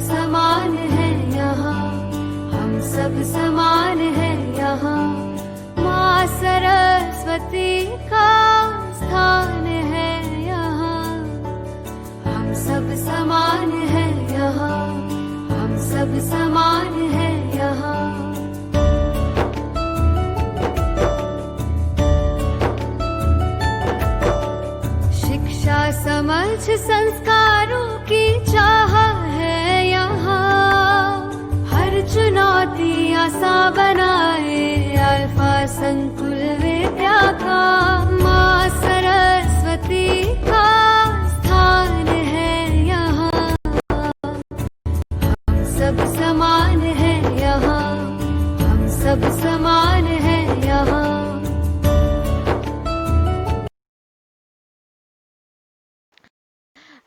समान है यहाँ, हम सब समान है यहाँ। माँ सरस्वती का स्थान है यहाँ, हम सब समान है यहाँ, हम सब समान है यहाँ। शिक्षा समझ संस्कारों की चाह है यहाँ, हर चुनौती आसान बनाए अल्फा संकुल विद्या का। माँ सरस्वती का स्थान है यहाँ, हम सब समान है यहाँ, हम सब समान है यहाँ।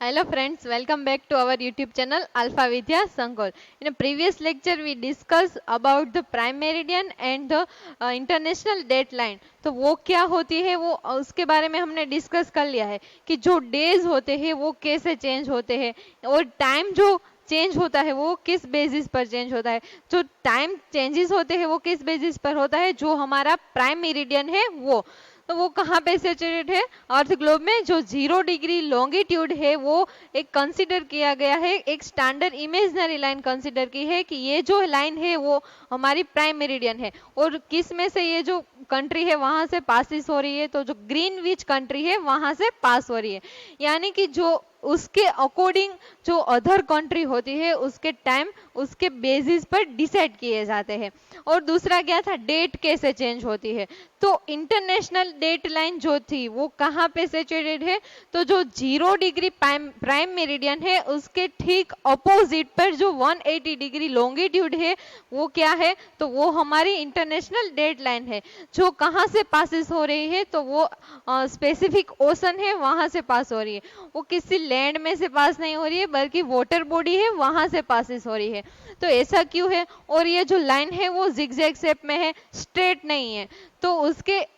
Hello friends, welcome back to our YouTube channel Alpha Vidya Sangol. In a previous lecture we discussed about the prime meridian and the international date line. तो वो क्या होती है वो उसके बारे में हमने डिस्कस कर लिया है कि जो डेज होते हैं वो कैसे चेंज होते हैं और टाइम जो चेंज होता है वो किस बेसिस पर चेंज होता है। जो टाइम चेंजेस होते हैं वो किस बेसिस पर होता है, जो हमारा प्राइम मेरिडियन है वो तो वो कहाँ पे सिचुएटेड है, अर्थ ग्लोब में। जो 0 डिग्री लॉन्गिट्यूड है वो एक कंसीडर किया गया है, एक स्टैंडर्ड इमेजिनरी लाइन कंसीडर की है कि ये जो लाइन है वो हमारी प्राइम मेरिडियन है। और किस में से ये जो कंट्री है वहां से पासिस हो रही है, तो जो ग्रीनविच कंट्री है वहां से पास हो रही है। यानी कि जो उसके अकॉर्डिंग जो अदर कंट्री होती है उसके टाइम उसके बेसिस पर डिसाइड किए जाते हैं। और दूसरा क्या था, डेट कैसे चेंज होती है। तो इंटरनेशनल डेट लाइन जो थी वो कहाँ पे सिचुएटेड है, तो जो 0 डिग्री प्राइम मेरिडियन है उसके ठीक अपोजिट पर जो 180 डिग्री लॉन्गिट्यूड है वो क्या है, तो वो हमारी इंटरनेशनल डेट लाइन है। जो कहाँ से पासिस हो रही है, तो वो स्पेसिफिक ओशन है वहां से पास हो रही है। वो किसी लैंड में से पास नहीं हो रही है बल्कि वाटर बॉडी है वहां से पासिस हो रही है। तो ऐसा क्यों है, और ये जो लाइन है वो जिगजैग शेप में है, स्ट्रेट नहीं है। तो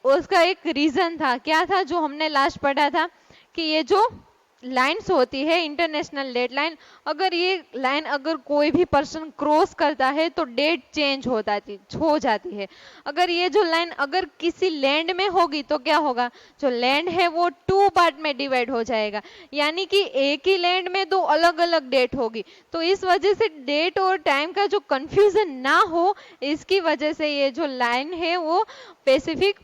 उसका एक रीजन था, क्या था, जो हमने लास्ट पढ़ा था कि ये जो लाइन्स होती है इंटरनेशनल डेट लाइन, अगर ये लाइन अगर कोई भी पर्सन क्रॉस करता है तो डेट चेंज हो जाती है। अगर ये जो लाइन अगर किसी लैंड में होगी तो क्या होगा, जो लैंड है वो 2 पार्ट में डिवाइड हो जाएगा, यानी कि एक ही लैंड में 2 अलग अलग डेट होगी। तो इस वजह से डेट और टाइम का जो कंफ्यूजन ना हो, इसकी वजह से ये जो लाइन है वो पैसिफिक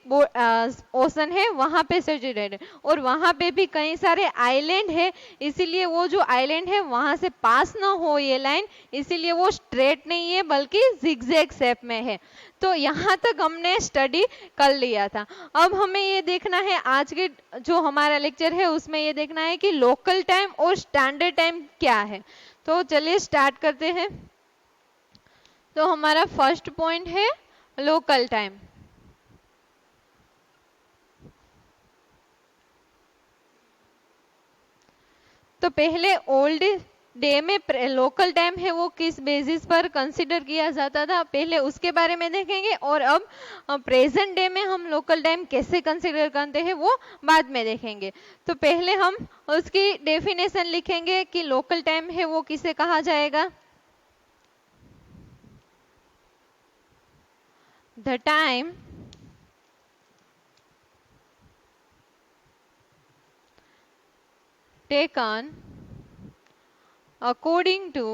ओशन है वहां पे सिचुएटेड है। और वहां पे भी कई सारे आइलैंड है, इसीलिए वो जो आइलैंड है वहां से पास ना हो ये लाइन, इसीलिए वो स्ट्रेट नहीं है बल्कि जिगजैग शेप में है। तो यहाँ तक हमने स्टडी कर लिया था। अब हमें ये देखना है, आज के जो हमारा लेक्चर है उसमें ये देखना है कि लोकल टाइम और स्टैंडर्ड टाइम क्या है। तो चलिए स्टार्ट करते हैं। तो हमारा फर्स्ट पॉइंट है लोकल टाइम। तो पहले ओल्ड डे में लोकल टाइम है वो किस बेसिस पर कंसीडर किया जाता था, पहले उसके बारे में देखेंगे। और अब प्रेजेंट डे में हम लोकल टाइम कैसे कंसीडर करते हैं वो बाद में देखेंगे। तो पहले हम उसकी डेफिनेशन लिखेंगे कि लोकल टाइम है वो किसे कहा जाएगा। The time taken according to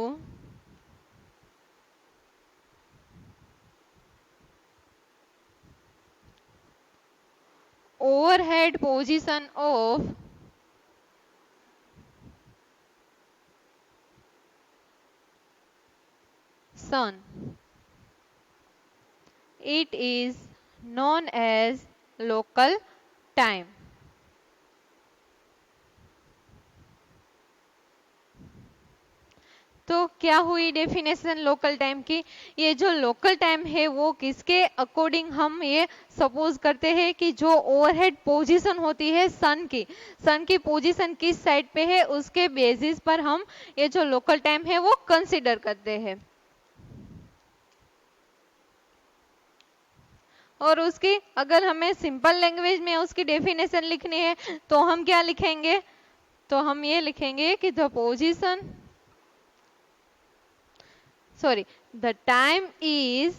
overhead position of sun. It is known as local time. तो क्या हुई डेफिनेशन लोकल टाइम की। ये जो लोकल टाइम है वो किसके अकॉर्डिंग हम ये सपोज करते हैं कि जो ओवरहेड पोजीशन होती है सन की पोजीशन किस साइड पे है उसके बेसिस पर हम ये जो लोकल टाइम है वो कंसीडर करते हैं। और उसकी अगर हमें सिंपल लैंग्वेज में उसकी डेफिनेशन लिखनी है तो हम क्या लिखेंगे, तो हम ये लिखेंगे कि the position sorry, the time is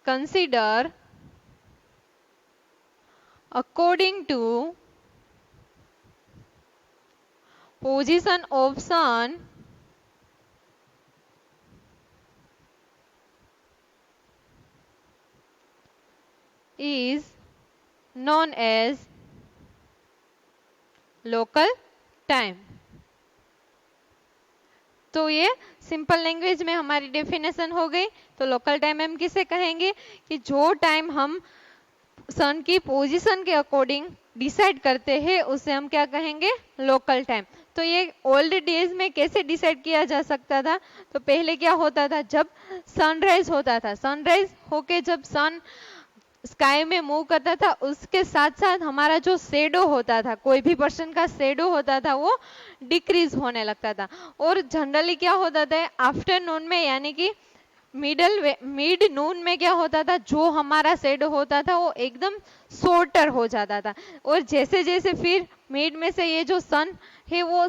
considered according to position of sun is known as local time. तो ये सिंपल लैंग्वेज में हमारी डेफिनेशन हो गई। तो लोकल टाइम हम किसे कहेंगे कि जो टाइम हम सन की पोजीशन के अकॉर्डिंग डिसाइड करते हैं उसे हम क्या कहेंगे, लोकल टाइम। तो ये ओल्ड डेज में कैसे डिसाइड किया जा सकता था, तो पहले क्या होता था, जब सनराइज होता था, सनराइज होके जब सन स्काई में मूव करता था उसके साथ साथ हमारा जो शेडो होता था, कोई भी पर्सन का शेडो होता था वो डिक्रीज होने लगता था। और जनरली क्या होता था आफ्टरनून में, यानी कि मिड नून में क्या होता था, जो हमारा शेडो होता था वो एकदम शॉर्टर हो जाता था। और जैसे जैसे फिर मिड में से ये जो सन है वो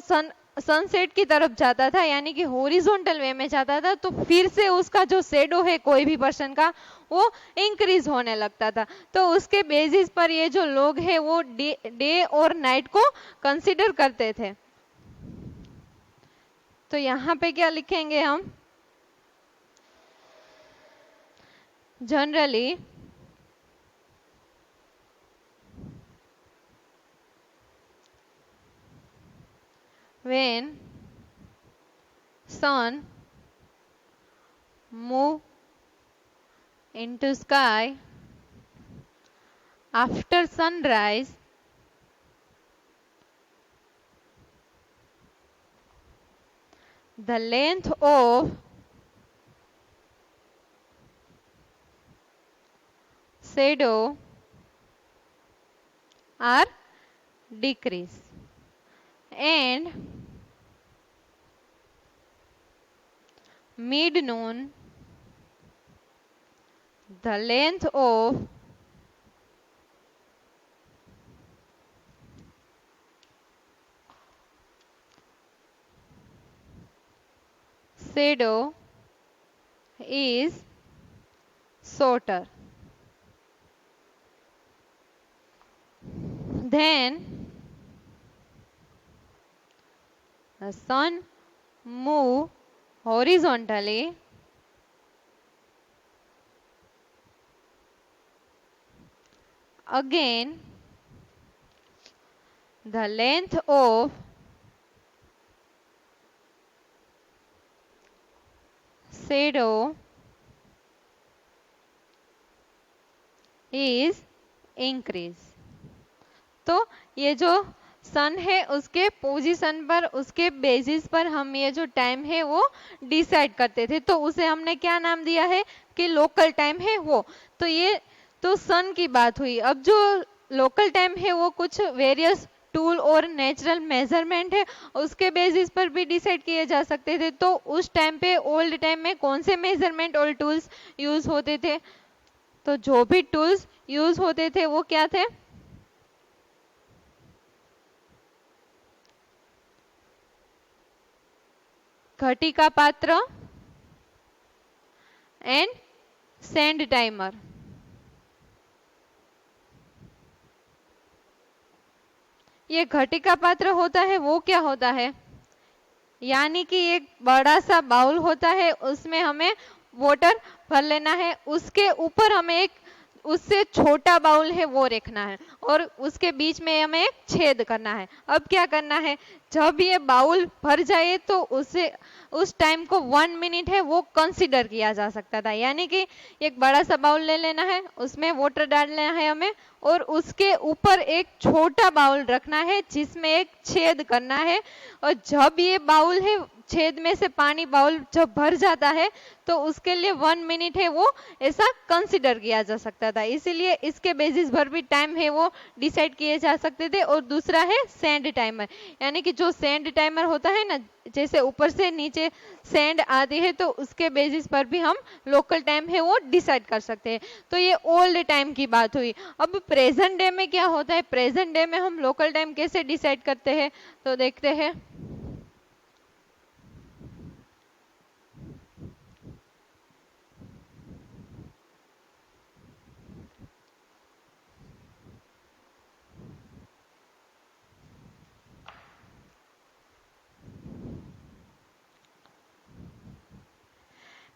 सनसेट की तरफ जाता था, यानी कि हॉरिजॉन्टल वे में जाता था, तो फिर से उसका जो शेडो है कोई भी पर्सन का वो इंक्रीज होने लगता था। तो उसके बेसिस पर ये जो लोग हैं वो डे और नाइट को कंसीडर करते थे। तो यहाँ पे क्या लिखेंगे हम, generally when sun move into sky after sunrise, the length of shadow are decrease and mid noon the length of shadow is shorter. Then the sun move horizontally again, the length of shadow is increase. तो ये जो सन है उसके position पर, उसके basis पर हम ये जो टाइम है वो डिसाइड करते थे, तो उसे हमने क्या नाम दिया है कि लोकल टाइम है वो। तो ये तो सन की बात हुई। अब जो लोकल टाइम है वो कुछ वेरियस टूल और नेचुरल मेजरमेंट है उसके बेसिस पर भी डिसाइड किए जा सकते थे। तो उस टाइम पे ओल्ड टाइम में कौन से मेजरमेंट और टूल्स यूज होते थे, तो जो भी टूल्स यूज होते थे वो क्या थे, घटी का पात्र एंड सैंड टाइमर। ये घटी का पात्र होता है वो क्या होता है, यानी कि एक बड़ा सा बाउल होता है, उसमें हमें वाटर भर लेना है, उसके ऊपर हमें एक उससे छोटा बाउल है वो रखना है और उसके बीच में हमें एक छेद करना है। अब क्या करना है, जब ये बाउल भर जाए तो उसे उस टाइम को 1 मिनट है वो कंसीडर किया जा सकता था। यानी कि एक बड़ा सा बाउल ले लेना है, उसमें वाटर डालना है हमें और उसके ऊपर एक छोटा बाउल रखना है जिसमें एक छेद करना है, और जब ये बाउल है छेद में से पानी बाउल जब भर जाता है तो उसके लिए 1 मिनट है वो ऐसा कंसीडर किया जा सकता था। इसीलिए इसके बेसिस पर भी टाइम है वो डिसाइड किए जा सकते थे। और दूसरा है सैंड टाइमर, यानी कि जो सैंड टाइमर होता है ना, जैसे ऊपर से नीचे सैंड आती है तो उसके बेसिस पर भी हम लोकल टाइम है वो डिसाइड कर सकते हैं। तो ये ओल्ड टाइम की बात हुई। अब प्रेजेंट डे में क्या होता है, प्रेजेंट डे में हम लोकल टाइम कैसे डिसाइड करते हैं, तो देखते हैं।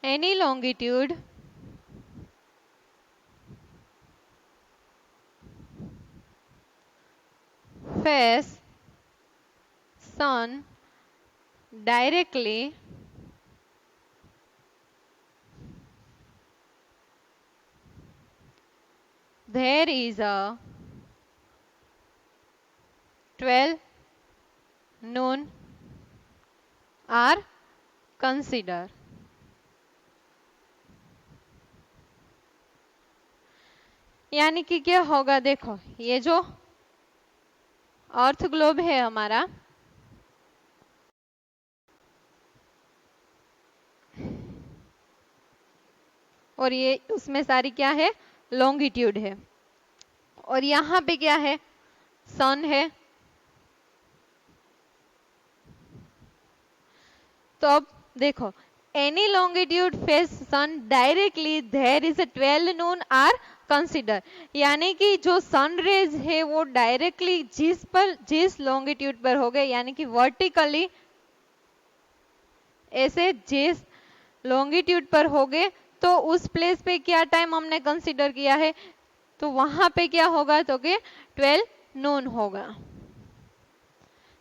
any longitude face sun directly there is a 12 noon are consider। यानी कि क्या होगा, देखो ये जो अर्थ ग्लोब है हमारा, और ये उसमें सारी क्या है, लॉन्गिट्यूड है, और यहाँ पे क्या है, सन है। तो अब देखो, any longitude face sun directly there is a 12 noon are consider, यानी कि जो सन रेज है वो डायरेक्टली जिस लॉन्गिट्यूड पर हो गए, यानी कि वर्टिकली ऐसे जिस लॉन्गिट्यूड पर हो गए, तो उस प्लेस पे क्या टाइम हमने कंसिडर किया है, तो वहां पे क्या होगा, तो कि 12 नून होगा।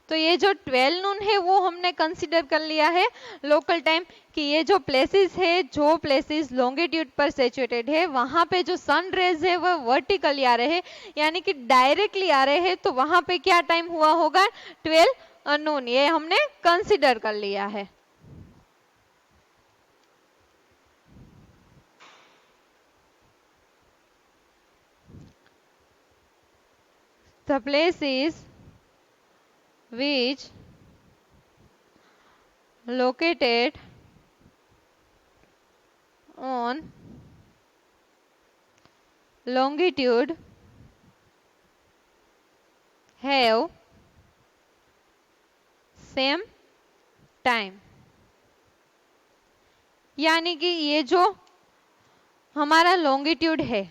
तो ये जो 12 नून है वो हमने कंसिडर कर लिया है लोकल टाइम, कि ये जो प्लेसेस है, जो प्लेसेस लॉन्गिट्यूड पर सिचुएटेड है, वहां पे जो सन रेज है वो वर्टिकली आ रहे हैं, यानी कि डायरेक्टली आ रहे हैं, तो वहां पे क्या टाइम हुआ होगा, 12 नून, ये हमने कंसिडर कर लिया है। The places which located on longitude have same time, यानी कि ये जो हमारा लॉन्गिट्यूड है,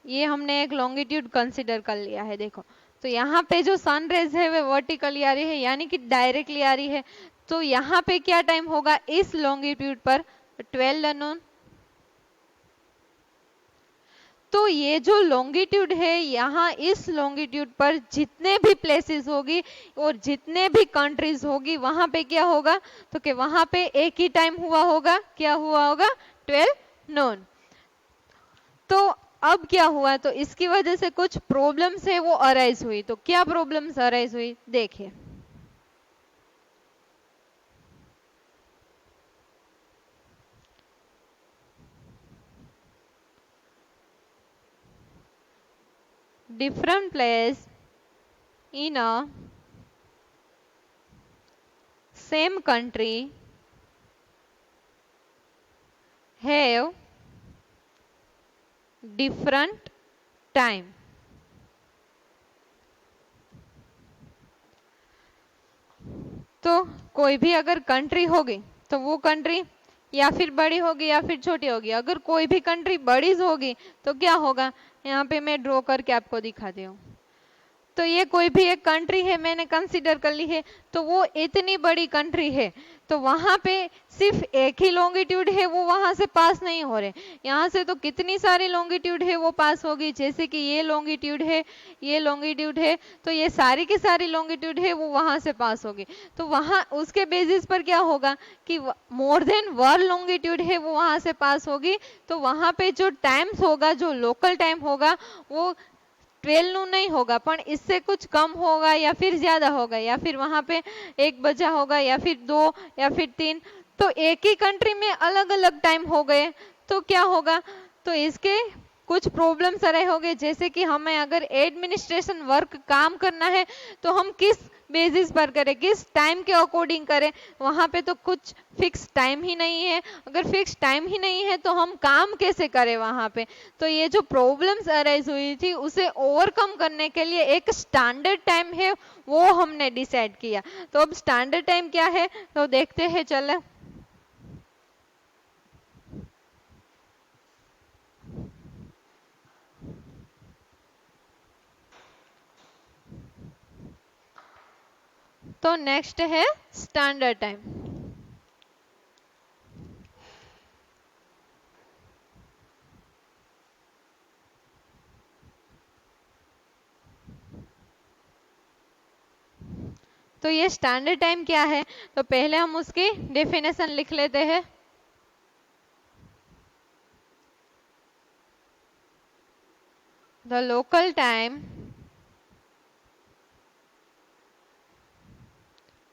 ये हमने एक लॉन्गिट्यूड कंसिडर कर लिया है। देखो, तो यहाँ पे जो सन रेज है वे वर्टिकली आ रही है, यानी कि डायरेक्टली आ रही है, तो यहाँ पे क्या टाइम होगा इस लॉन्गिट्यूड पर, 12 नून। तो ये जो लॉन्गिट्यूड है, यहाँ इस लॉन्गिट्यूड पर जितने भी प्लेसेस होगी और जितने भी कंट्रीज होगी, वहां पे क्या होगा, तो कि वहां पे एक ही टाइम हुआ होगा, क्या हुआ होगा, 12 नून। तो अब क्या हुआ, तो इसकी वजह से कुछ प्रॉब्लम्स है वो अराइज हुई। तो क्या प्रॉब्लम्स अराइज हुई, देखिए। Different place in a same country have different time. तो कोई भी अगर कंट्री होगी, तो वो कंट्री या फिर बड़ी होगी या फिर छोटी होगी। अगर कोई भी कंट्री बड़ी होगी तो क्या होगा, यहाँ पे मैं ड्रॉ करके आपको दिखाती हूँ। तो ये कोई भी एक कंट्री है, मैंने कंसीडर कर ली है, तो वो इतनी बड़ी कंट्री है, तो वहां पे सिर्फ एक ही लॉन्गिट्यूड है वो वहां से पास नहीं हो रहे, यहाँ से तो कितनी सारी लॉन्गिट्यूड है वो पास होगी। जैसे कि ये लॉन्गिट्यूड है, ये लॉन्गिट्यूड है, तो ये सारी की सारी लॉन्गिट्यूड है वो वहां से पास होगी। तो वहां उसके बेसिस पर क्या होगा कि मोर देन वन लॉन्गिट्यूड है वो वहां से पास होगी। तो वहां पे जो टाइम्स होगा, जो लोकल टाइम होगा, वो 12 नून नहीं होगा, पर इससे कुछ कम होगा या फिर ज्यादा होगा, या फिर वहां पे 1 बजा होगा या फिर 2 या फिर 3। तो एक ही कंट्री में अलग अलग टाइम हो गए, तो क्या होगा, तो इसके कुछ प्रॉब्लम्स रहे होंगे। जैसे कि हमें अगर एडमिनिस्ट्रेशन वर्क काम करना है, तो हम किस बेसिस पर करें, किस टाइम के अकॉर्डिंग करें, वहां पे तो कुछ फिक्स टाइम ही नहीं है। अगर फिक्स टाइम ही नहीं है तो हम काम कैसे करें वहां पे। तो ये जो प्रॉब्लम्स अराइज हुई थी, उसे ओवरकम करने के लिए एक स्टैंडर्ड टाइम है वो हमने डिसाइड किया। तो अब स्टैंडर्ड टाइम क्या है, तो देखते हैं, चले। तो नेक्स्ट है स्टैंडर्ड टाइम। तो ये स्टैंडर्ड टाइम क्या है, तो पहले हम उसकी डेफिनेशन लिख लेते हैं। The local time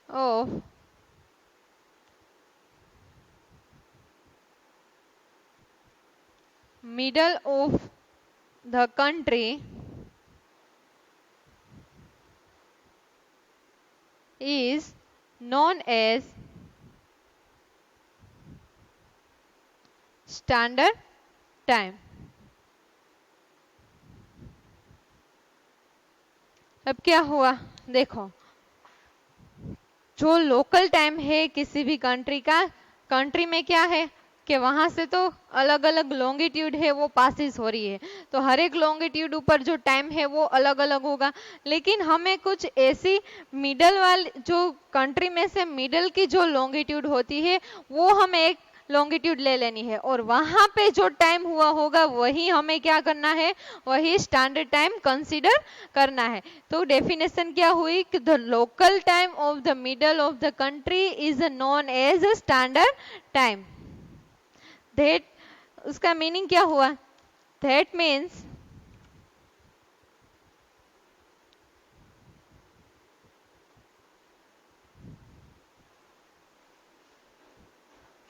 of middle of the country is known as standard time। अब क्या हुआ, देखो जो लोकल टाइम है किसी भी कंट्री का, कंट्री में क्या है कि वहां से तो अलग अलग लॉन्गिट्यूड है वो पासिस हो रही है, तो हर एक लॉन्गिट्यूड ऊपर जो टाइम है वो अलग अलग होगा। लेकिन हमें कुछ ऐसी मिडल वाली जो कंट्री में से मिडल की जो लॉन्गिट्यूड होती है वो हमें एक लॉन्गिट्यूड ले लेनी है, और वहां पे जो टाइम हुआ होगा वही हमें क्या करना है, वही स्टैंडर्ड टाइम कंसीडर करना है। तो डेफिनेशन क्या हुई कि the local time of the middle of the country is known as standard time. That, उसका मीनिंग क्या हुआ, that means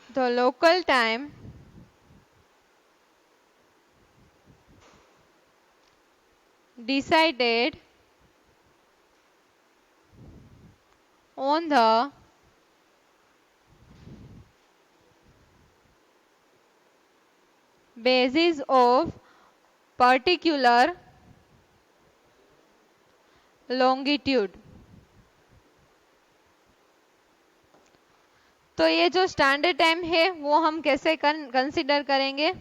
the local time decided on the basis of particular longitude। तो ये जो स्टैंडर्ड टाइम है वो हम कैसे कंसीडर करेंगे,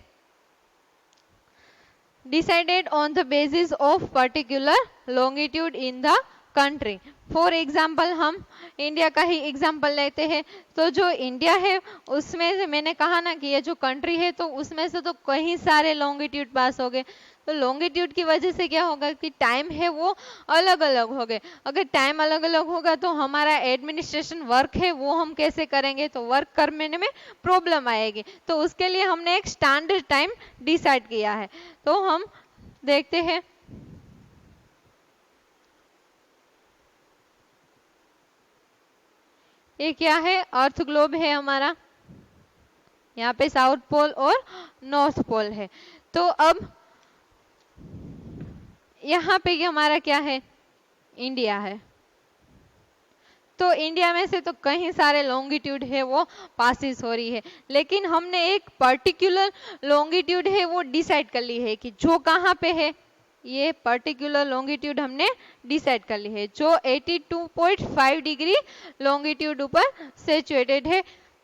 decided on the basis of particular longitude in the country. For example हम इंडिया का ही एग्जाम्पल लेते हैं, तो जो इंडिया है उसमें से मैंने कहा ना कि ये जो कंट्री है तो उसमें से तो कई सारे लॉन्गिट्यूड पास हो गए, तो लॉन्गिट्यूड की वजह से क्या होगा कि टाइम है वो अलग अलग हो गए। अगर टाइम अलग अलग होगा तो हमारा एडमिनिस्ट्रेशन वर्क है वो हम कैसे करेंगे, तो वर्क करने में प्रॉब्लम आएगी। तो उसके लिए हमने एक स्टैंडर्ड टाइम डिसाइड किया है। तो हम देखते हैं, ये क्या है, अर्थ ग्लोब है हमारा, यहाँ पे साउथ पोल और नॉर्थ पोल है। तो अब यहाँ पे ये हमारा क्या है, इंडिया है। तो इंडिया में से तो कई सारे लॉन्गिट्यूड है वो पासिस हो रही है, लेकिन हमने एक पर्टिकुलर लॉन्गिट्यूड है वो डिसाइड कर ली है कि जो कहाँ पे है, ये पर्टिकुलर लॉन्गिट्यूड हमने डिसाइड कर ली है जो 82.5 डिग्री लॉन्गिट्यूड ऊपर सिचुएटेड है।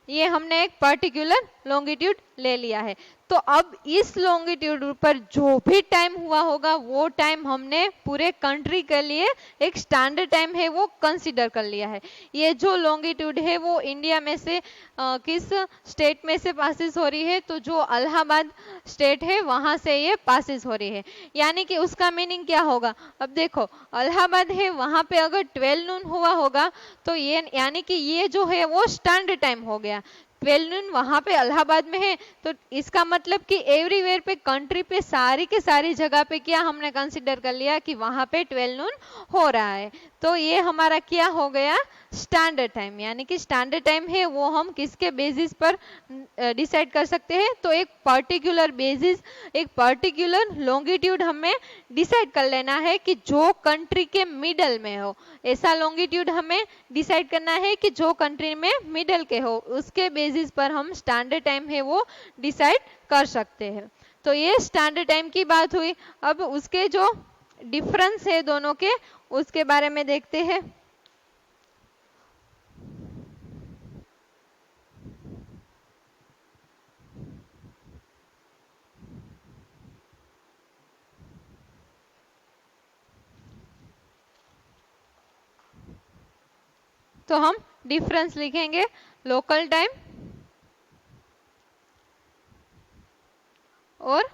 ये हमने एक पर्टिकुलर लॉन्गिट्यूड ले लिया है। तो अब इस लॉन्गिट्यूड पर जो भी टाइम हुआ होगा वो टाइम हमने पूरे कंट्री के लिए एक स्टैंडर्ड टाइम है वो कंसीडर कर लिया है। ये जो लॉन्गिट्यूड है वो इंडिया में से किस स्टेट में से पासिस हो रही है, तो जो इलाहाबाद स्टेट है वहां से ये पासिस हो रही है। यानी कि उसका मीनिंग क्या होगा, अब देखो इलाहाबाद है वहां पे अगर 12 नून हुआ होगा तो ये यानी कि ये जो है वो स्टैंडर्ड टाइम हो गया। 12 नून वहां पे इलाहाबाद में है, तो इसका मतलब कि एवरीवेयर पे कंट्री पे सारी के सारी जगह पे क्या हमने कंसीडर कर लिया कि वहां पे 12 नून हो रहा है। तो ये हमारा क्या हो गया, स्टैंडर्ड टाइम। यानी कि स्टैंडर्ड टाइम है वो हम किसके बेसिस पर डिसाइड कर सकते हैं, तो एक पर्टिकुलर बेसिस, एक पर्टिकुलर लॉन्गिट्यूड हमें डिसाइड कर लेना है कि जो कंट्री के मिडल में हो, ऐसा लॉन्गिट्यूड हमें डिसाइड करना है कि जो कंट्री में मिडल के हो, उसके बेसिस पर हम स्टैंडर्ड टाइम है वो डिसाइड कर सकते हैं। तो ये स्टैंडर्ड टाइम की बात हुई। अब उसके जो डिफरेंस है दोनों के उसके बारे में देखते हैं। तो हम डिफरेंस लिखेंगे, लोकल टाइम और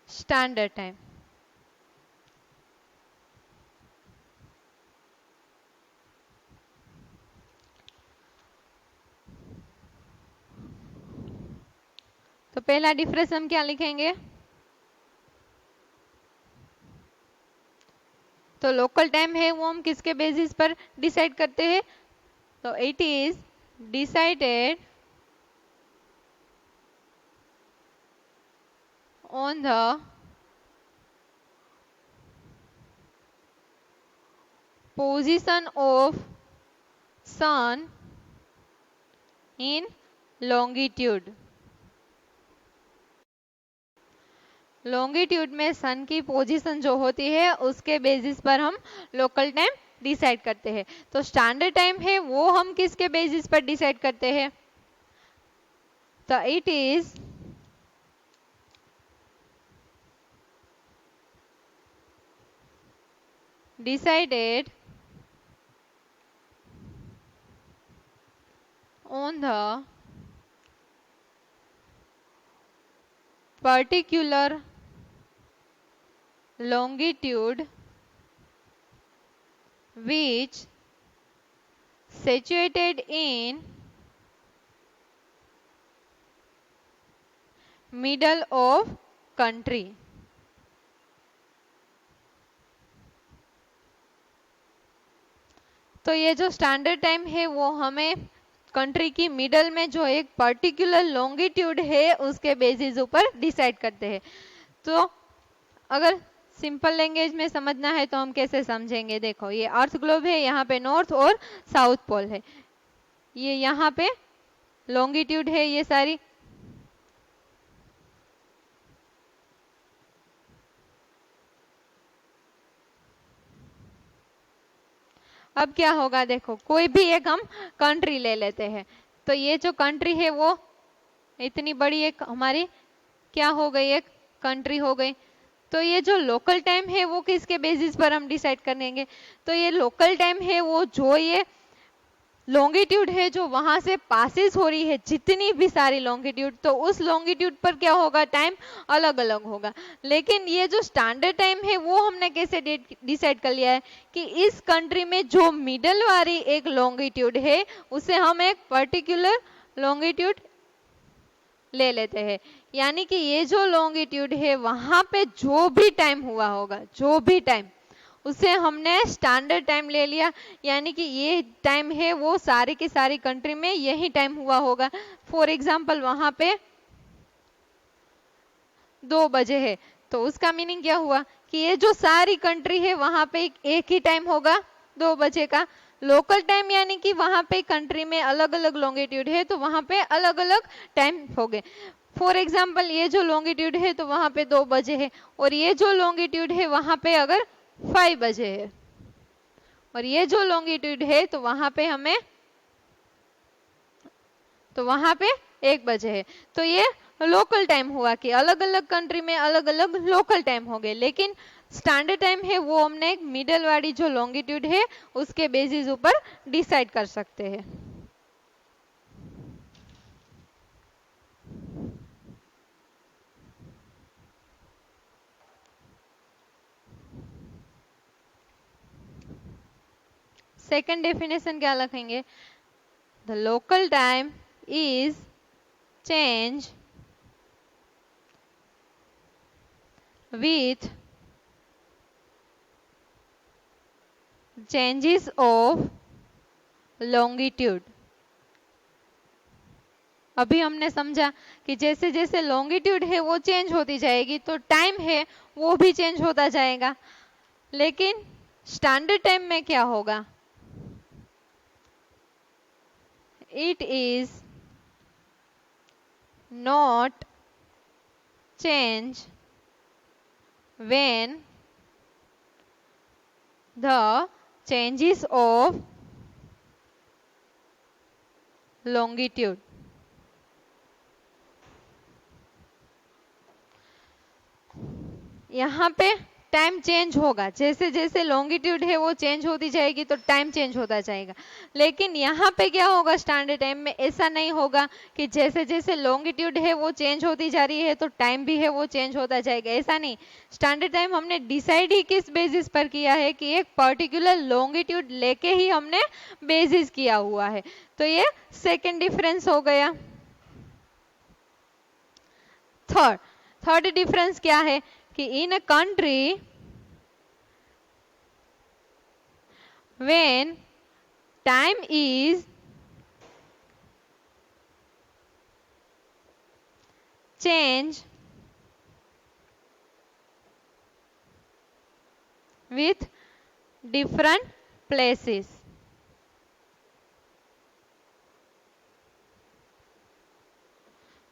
स्टैंडर्ड टाइम। तो पहला डिफरेंस हम क्या लिखेंगे? तो लोकल टाइम है वो हम किसके बेसिस पर डिसाइड करते हैं? तो it is decided on the position of sun in longitude। Longitude में सन की पोजीशन जो होती है उसके बेसिस पर हम लोकल टाइम डिसाइड करते हैं। तो स्टैंडर्ड टाइम है वो हम किसके बेसिस पर डिसाइड करते हैं? तो it is decided on the particular longitude which situated in middle of country। तो ये जो स्टैंडर्ड टाइम है वो हमें कंट्री की मिडल में जो एक पर्टिकुलर लॉन्गिट्यूड है उसके बेसिस ऊपर डिसाइड करते हैं। तो अगर सिंपल लैंग्वेज में समझना है तो हम कैसे समझेंगे? देखो, ये अर्थ ग्लोब है, यहाँ पे नॉर्थ और साउथ पोल है, ये यहाँ पे लॉन्गिट्यूड है ये सारी। अब क्या होगा? देखो, कोई भी एक हम कंट्री ले लेते हैं, तो ये जो कंट्री है वो इतनी बड़ी एक हमारी क्या हो गई? एक कंट्री हो गई। तो ये जो लोकल टाइम है वो किसके बेसिस पर हम डिसाइड करेंगे? तो ये लोकल टाइम है वो जो ये लॉन्गिट्यूड है जो वहां से पासिस हो रही है, जितनी भी सारी लॉन्गिट्यूड, तो उस लॉन्गिट्यूड पर क्या होगा? टाइम अलग अलग होगा। लेकिन ये जो स्टैंडर्ड टाइम है वो हमने कैसे डिसाइड कर लिया है कि इस कंट्री में जो मिडल वाली एक लॉन्गिट्यूड है उसे हम एक पर्टिकुलर लॉन्गिट्यूड ले लेते हैं। यानी कि ये जो लॉन्गिट्यूड है वहां पे जो भी टाइम हुआ होगा, जो भी टाइम, उसे हमने स्टैंडर्ड टाइम ले लिया। यानी कि ये टाइम है वो सारी की सारी कंट्री में यही टाइम हुआ होगा। फॉर एग्जाम्पल वहां पे 2 बजे है, तो उसका मीनिंग क्या हुआ कि ये जो सारी कंट्री है वहां पे एक ही टाइम होगा 2 बजे का। लोकल टाइम यानी कि वहां पे कंट्री में अलग अलग लॉन्गिट्यूड है तो वहां पे अलग अलग टाइम हो गए। फॉर एग्जाम्पल ये जो लॉन्गिट्यूड है तो वहां पे 2 बजे है, और ये जो लॉन्गिट्यूड है वहां पे अगर 5 बजे है, और ये जो लॉन्गिट्यूड है तो वहां पे 1 बजे है। तो ये लोकल टाइम हुआ कि अलग अलग कंट्री में अलग अलग लोकल टाइम हो गए। लेकिन स्टैंडर्ड टाइम है वो हमने एक मिडल वाली जो लॉन्गिट्यूड है उसके बेसिस ऊपर डिसाइड कर सकते हैं। सेकंड डेफिनेशन क्या लिखेंगे? The local time is change with changes of longitude। अभी हमने समझा कि जैसे जैसे लॉन्गिट्यूड है वो चेंज होती जाएगी तो टाइम है वो भी चेंज होता जाएगा। लेकिन स्टैंडर्ड टाइम में क्या होगा? It is not change when the changes of longitude। यहाँ पे टाइम चेंज होगा, जैसे जैसे लॉन्गिट्यूड है वो चेंज होती जाएगी तो टाइम चेंज होता जाएगा। लेकिन यहाँ पे क्या होगा? स्टैंडर्ड टाइम में ऐसा नहीं होगा कि जैसे जैसे लॉन्गिट्यूड है वो चेंज होती जा रही है तो टाइम भी है वो चेंज होता जाएगा, ऐसा नहीं। स्टैंडर्ड टाइम हमने डिसाइड ही किस बेसिस पर किया है कि एक पर्टिकुलर लॉन्गिट्यूड लेके ही हमने बेसिस किया हुआ है। तो ये सेकेंड डिफरेंस हो गया। थर्ड डिफरेंस क्या है कि in a country when time is change with different places.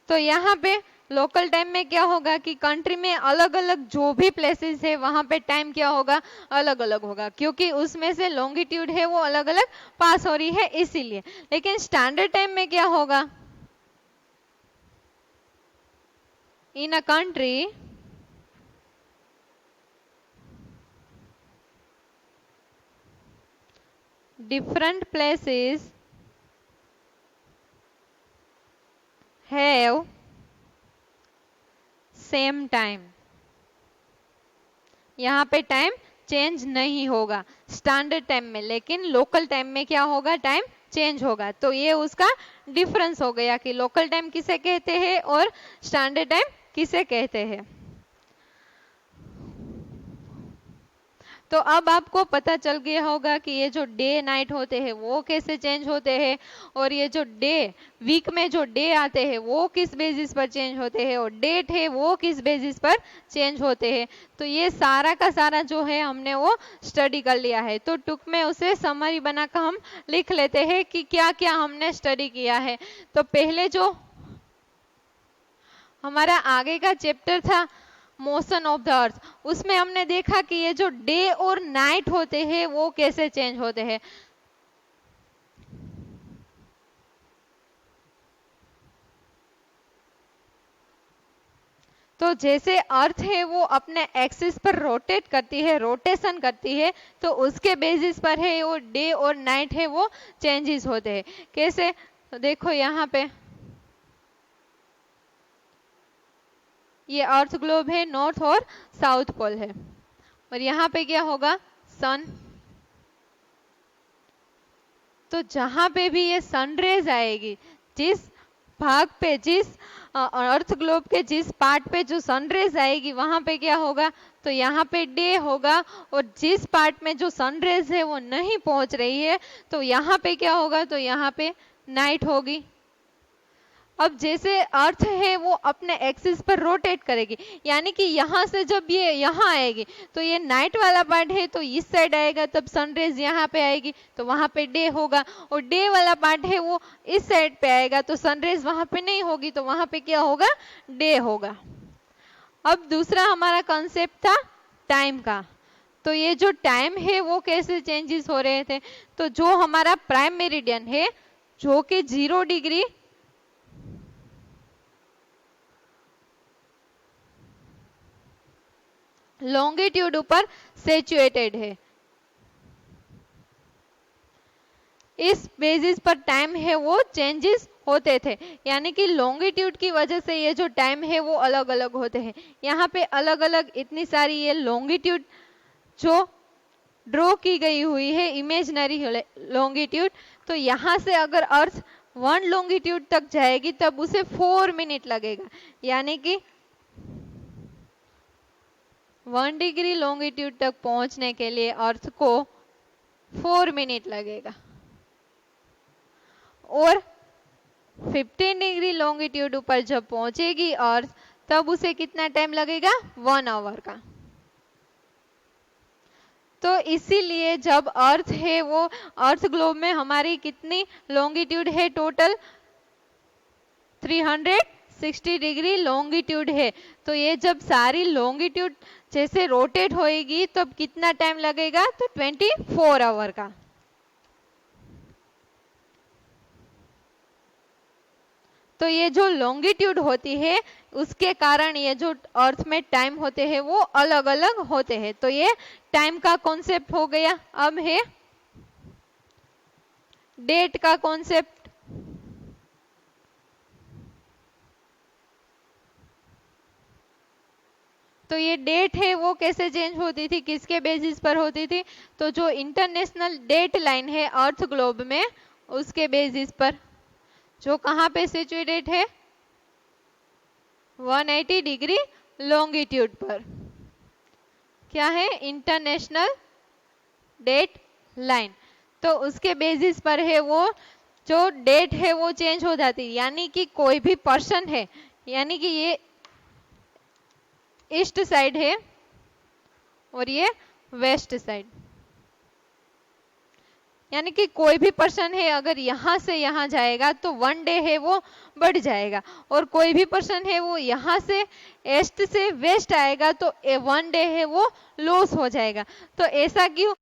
तो यहाँ पे लोकल टाइम में क्या होगा कि कंट्री में अलग अलग जो भी प्लेसेस है वहां पे टाइम क्या होगा, अलग अलग होगा, क्योंकि उसमें से लॉन्गिट्यूड है वो अलग अलग पास हो रही है इसीलिए। लेकिन स्टैंडर्ड टाइम में क्या होगा, in a country different places have same time। यहाँ पे टाइम चेंज नहीं होगा स्टैंडर्ड टाइम में, लेकिन लोकल टाइम में क्या होगा, टाइम चेंज होगा। तो ये उसका डिफरेंस हो गया कि लोकल टाइम किसे कहते हैं और स्टैंडर्ड टाइम किसे कहते हैं। तो अब आपको पता चल गया होगा कि ये जो डे नाइट होते हैं वो कैसे चेंज होते हैं, और ये जो डे वीक में जो डे आते हैं वो किस बेसिस पर चेंज होते हैं, और डेट है वो किस बेसिस पर चेंज होते हैं। तो ये सारा का सारा जो है हमने वो स्टडी कर लिया है। तो टुक में उसे समरी बनाकर हम लिख लेते हैं कि क्या क्या हमने स्टडी किया है। तो पहले जो हमारा आगे का चैप्टर था मोशन ऑफ द अर्थ, उसमें हमने देखा कि ये जो डे और नाइट होते हैं वो कैसे चेंज होते हैं। तो जैसे अर्थ है वो अपने एक्सिस पर रोटेट करती है, रोटेशन करती है, तो उसके बेसिस पर है वो डे और नाइट है वो चेंजेस होते हैं। कैसे, तो देखो यहाँ पे ये अर्थ ग्लोब है, नॉर्थ और साउथ पोल है, और यहाँ पे क्या होगा, सन। तो जहां पे भी ये सनरेज आएगी, जिस भाग पे, जिस अर्थ ग्लोब के जिस पार्ट पे जो सनरेज आएगी वहां पे क्या होगा, तो यहाँ पे डे होगा, और जिस पार्ट में जो सनरेज है वो नहीं पहुंच रही है तो यहाँ पे क्या होगा, तो यहाँ पे नाइट होगी। अब जैसे अर्थ है वो अपने एक्सिस पर रोटेट करेगी, यानी कि यहाँ से जब ये यहाँ आएगी तो ये नाइट वाला पार्ट है तो इस साइड आएगा, तब सनरेज यहाँ पे आएगी तो वहां पे डे होगा, और डे वाला पार्ट है वो इस साइड पे आएगा तो सनरेज वहां पे नहीं होगी, तो वहां पे क्या होगा, डे होगा। अब दूसरा हमारा कॉन्सेप्ट था टाइम का। तो ये जो टाइम है वो कैसे चेंजेस हो रहे थे, तो जो हमारा प्राइम मेरिडियन है जो कि 0 डिग्री लॉन्गिट्यूड ऊपर सिचुएटेड है, इस बेसिस पर टाइम है वो चेंजेस होते थे, यानी कि लॉन्गिट्यूड की वजह से ये जो टाइम है वो अलग अलग होते हैं। यहाँ पे अलग अलग इतनी सारी ये लॉन्गिट्यूड जो ड्रॉ की गई हुई है, इमेजिनरी लॉन्गिट्यूड, तो यहाँ से अगर अर्थ 1 लॉन्गिट्यूड तक जाएगी तब उसे 4 मिनट लगेगा, यानी कि 1 डिग्री लॉन्गिट्यूड तक पहुंचने के लिए अर्थ को 4 मिनट लगेगा, और 15 डिग्री लॉन्गिट्यूड ऊपर जब पहुंचेगी अर्थ तब उसे कितना टाइम लगेगा, 1 आवर का। तो इसीलिए जब अर्थ है वो अर्थ ग्लोब में हमारी कितनी लॉन्गिट्यूड है, टोटल 360 डिग्री लॉन्गिट्यूड है। तो ये जब सारी लॉन्गिट्यूड जैसे रोटेट होएगी तब कितना टाइम लगेगा, तो 24 आवर का। तो ये जो लॉन्गिट्यूड होती है उसके कारण ये जो अर्थ में टाइम होते हैं वो अलग अलग होते हैं। तो ये टाइम का कॉन्सेप्ट हो गया। अब है डेट का कॉन्सेप्ट। तो ये डेट है वो कैसे चेंज होती थी, किसके बेसिस पर होती थी, तो जो इंटरनेशनल डेट लाइन है अर्थ ग्लोब में उसके बेसिस पर, जो कहाँ पे सिचुएटेड है, 180 डिग्री लॉन्गिट्यूड पर। क्या है? International date line. तो उसके बेसिस पर है वो जो डेट है वो चेंज हो जाती है, यानी कि कोई भी पर्सन है, यानी कि ये ईस्ट साइड है और ये वेस्ट साइड, यानी कि कोई भी पर्सन है अगर यहां से यहां जाएगा तो 1 डे है वो बढ़ जाएगा, और कोई भी पर्सन है वो यहां से ईस्ट से वेस्ट आएगा तो 1 डे है वो लॉस हो जाएगा। तो ऐसा क्यों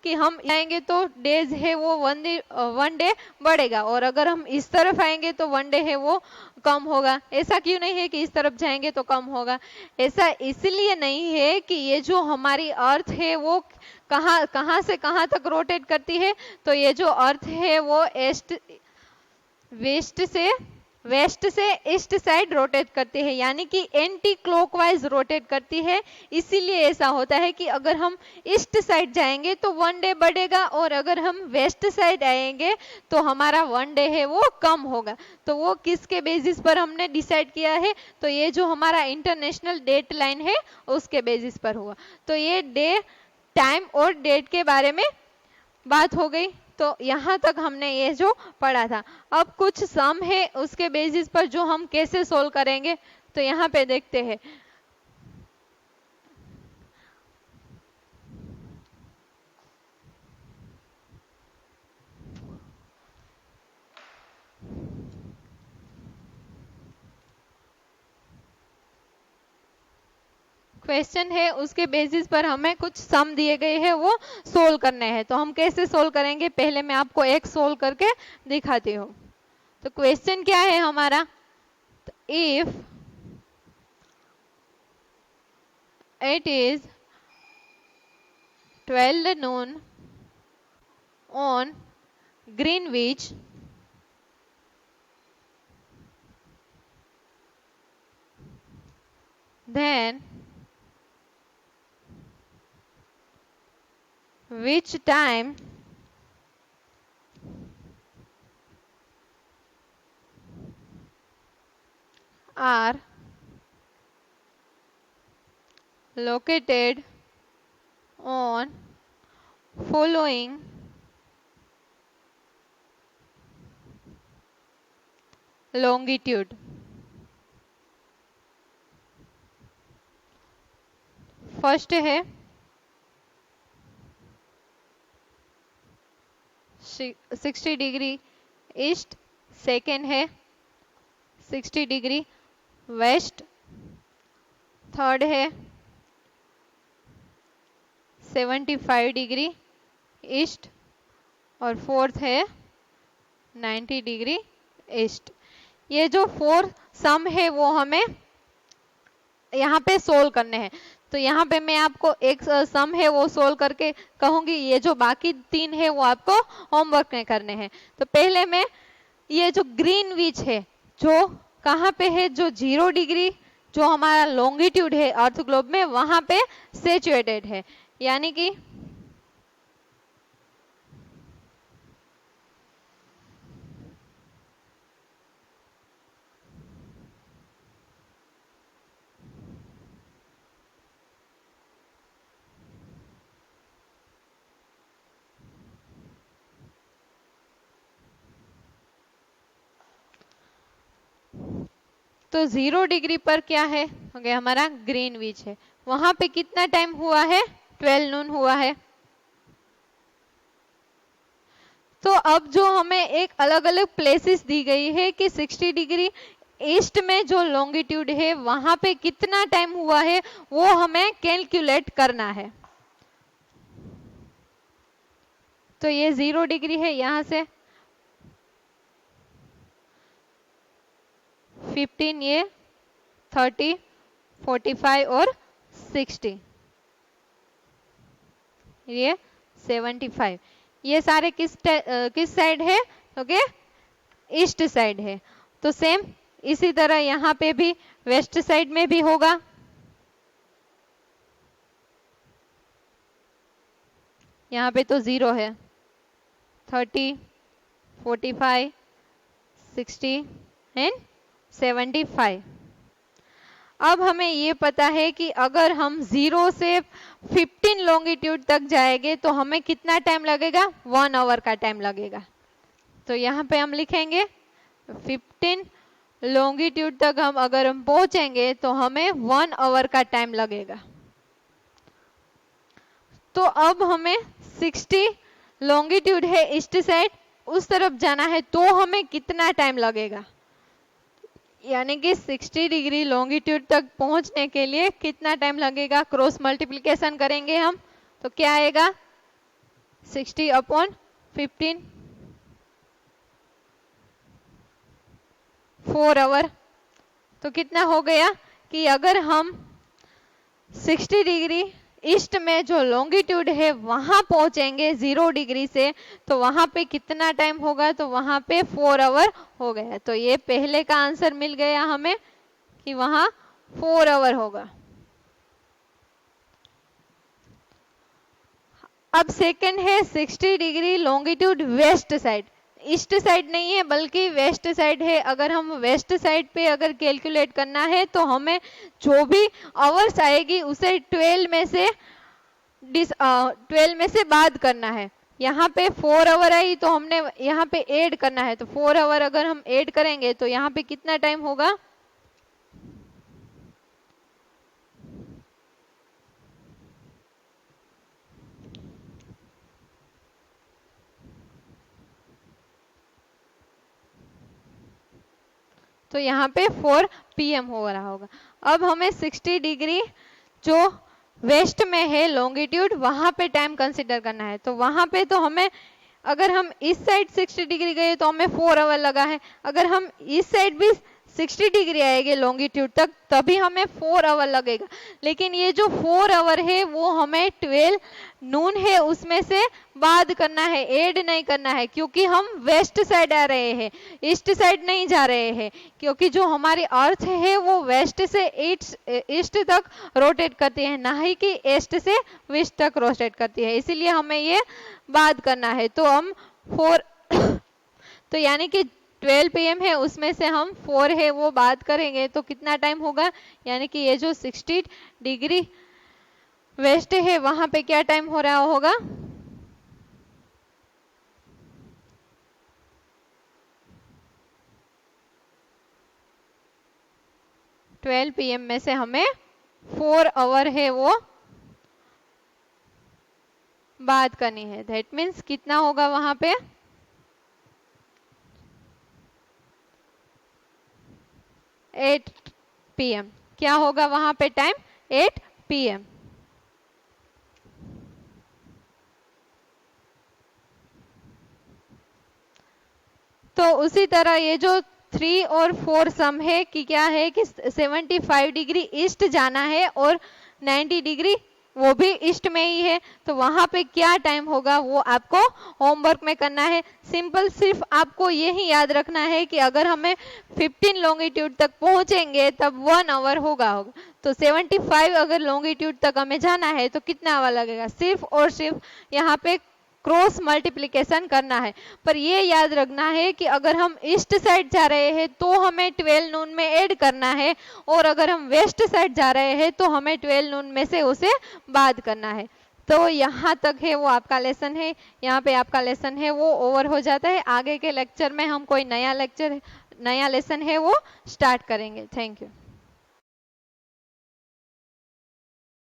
कि हम आएंगे तो डेज है वो 1 डे बढ़ेगा, और अगर हम इस तरफ आएंगे तो 1 डे है वो कम होगा। ऐसा क्यों नहीं है कि इस तरफ जाएंगे तो कम होगा? ऐसा इसलिए नहीं है कि ये जो हमारी अर्थ है वो कहाँ कहाँ से कहाँ तक रोटेट करती है। तो ये जो अर्थ है वो वेस्ट से ईस्ट साइड रोटेट करती है, यानी कि एंटी क्लॉकवाइज रोटेट करती है। इसीलिए ऐसा होता है कि अगर हम ईस्ट साइड जाएंगे तो 1 डे बढ़ेगा, और अगर हम वेस्ट साइड आएंगे तो हमारा 1 डे है वो कम होगा। तो वो किसके बेसिस पर हमने डिसाइड किया है? तो ये जो हमारा इंटरनेशनल डेट लाइन है उसके बेसिस पर हुआ। तो ये डे, टाइम और डेट के बारे में बात हो गई। तो यहाँ तक हमने ये जो पढ़ा था। अब कुछ सम है उसके बेसिस पर जो हम कैसे सोल्व करेंगे, तो यहाँ पे देखते हैं। क्वेश्चन है उसके बेसिस पर हमें कुछ सम दिए गए हैं वो सोल्व करने हैं। तो हम कैसे सोल्व करेंगे, पहले मैं आपको एक सोल्व करके दिखाती हूँ। तो क्वेश्चन क्या है हमारा? If it is 12 noon on Greenwich, then which time are located on following longitude? First है 60 डिग्री ईस्ट, सेकेंड है 60 डिग्री वेस्ट, थर्ड है 75 डिग्री ईस्ट, और फोर्थ है 90 डिग्री ईस्ट। ये जो 4 सम है वो हमें यहाँ पे सोल्व करने हैं। तो यहाँ पे मैं आपको एक सम है वो सोल्व करके कहूंगी, ये जो बाकी 3 है वो आपको होमवर्क में करने हैं। तो पहले मैं ये जो ग्रीनविच है जो कहाँ पे है, जो 0 डिग्री जो हमारा लॉन्गिट्यूड है अर्थ ग्लोब में वहां पे सिचुएटेड है, यानी कि तो 0 डिग्री पर क्या है, हो गया हमारा ग्रीनविच है। वहां पे कितना टाइम हुआ है? 12 नून हुआ है। तो अब जो हमें एक अलग अलग प्लेसेस दी गई है कि 60 डिग्री ईस्ट में जो लॉन्गिट्यूड है वहां पे कितना टाइम हुआ है वो हमें कैलकुलेट करना है। तो ये 0 डिग्री है, यहां से 15, ये 30, 45 और 60, ये 75। ये सारे किस साइड है? ओके, ईस्ट साइड है। तो सेम इसी तरह यहाँ पे भी वेस्ट साइड में भी होगा। यहाँ पे तो 0 है, 30, 45, 60 एंड 75। अब हमें ये पता है कि अगर हम 0 से 15 लॉन्गिट्यूड तक जाएंगे तो हमें कितना टाइम लगेगा, 1 आवर का टाइम लगेगा। तो यहाँ पे हम लिखेंगे 15 लॉन्गिट्यूड तक अगर हम पहुंचेंगे तो हमें 1 आवर का टाइम लगेगा। तो अब हमें 60 लॉन्गिट्यूड है ईस्ट साइड, उस तरफ जाना है तो हमें कितना टाइम लगेगा, यानी कि 60 डिग्री लॉन्गिट्यूड तक पहुंचने के लिए कितना टाइम लगेगा। क्रॉस मल्टीप्लिकेशन करेंगे हम तो क्या आएगा, 60/15, 4 आवर। तो कितना हो गया कि अगर हम 60 डिग्री ईस्ट में जो लॉन्गिट्यूड है वहां पहुंचेंगे 0 डिग्री से, तो वहां पे कितना टाइम होगा, तो वहां पे 4 आवर हो गया। तो ये पहले का आंसर मिल गया हमें कि वहां 4 आवर होगा। अब सेकंड है 60 degree longitude west side. East side नहीं है बल्कि वेस्ट साइड है। अगर हम वेस्ट साइड पे अगर कैलकुलेट करना है तो हमें जो भी आवर्स आएगी उसे 12 में से बाद करना है। यहाँ पे 4 आवर आई तो हमने यहाँ पे ऐड करना है, तो 4 आवर अगर हम ऐड करेंगे तो यहाँ पे कितना टाइम होगा, तो यहाँ पे 4 PM हो रहा होगा। अब हमें 60 डिग्री जो वेस्ट में है लॉन्गिट्यूड वहां पे टाइम कंसीडर करना है। तो वहां पे तो हमें, अगर हम इस साइड 60 डिग्री गए तो हमें 4 आवर लगा है, अगर हम इस साइड भी 60 डिग्री आएंगे लॉन्गिट्यूड तक तभी हमें 4 आवर लगेगा। लेकिन ये जो 4 आवर है वो हमें 12 नून है उसमें से बाद करना है, ऐड नहीं करना है, क्योंकि हम वेस्ट साइड आ रहे हैं, ईस्ट साइड नहीं जा रहे हैं। क्योंकि जो हमारी अर्थ है वो वेस्ट से ईस्ट तक रोटेट करती है, ना ही कि ईस्ट से वेस्ट तक रोटेट करती है, इसीलिए हमें ये बाद करना है। तो हम 4 तो यानी कि 12 PM है उसमें से हम 4 है वो बात करेंगे तो कितना टाइम होगा, यानी कि ये जो 60 डिग्री वेस्ट है वहां पे क्या टाइम हो रहा होगा, ट्वेल्व PM में से हमें 4 आवर है वो बात करनी है। दैट मीन्स कितना होगा वहां पे, 8 PM। क्या होगा वहां पे टाइम, 8 PM। तो उसी तरह ये जो 3 और 4 सम है कि क्या है कि 75 डिग्री ईस्ट जाना है और 90 डिग्री वो भी ईस्ट में ही है, तो वहां पे क्या टाइम होगा वो आपको होमवर्क में करना है। सिंपल सिर्फ आपको यही याद रखना है कि अगर हमें 15 लॉन्गिट्यूड तक पहुंचेंगे तब 1 आवर होगा। तो 75 अगर लॉन्गिट्यूड तक हमें जाना है तो कितना आवर लगेगा, सिर्फ और सिर्फ यहाँ पे क्रॉस मल्टीप्लिकेशन करना है। पर ये याद रखना है कि अगर हम ईस्ट साइड जा रहे हैं तो हमें 12 नून में ऐड करना है, और अगर हम वेस्ट साइड जा रहे हैं तो हमें 12 नून में से उसे बाद करना है। तो यहाँ तक है वो आपका लेसन है, यहाँ पे आपका लेसन है वो ओवर हो जाता है। आगे के लेक्चर में हम कोई नया लेसन है वो स्टार्ट करेंगे। Thank you.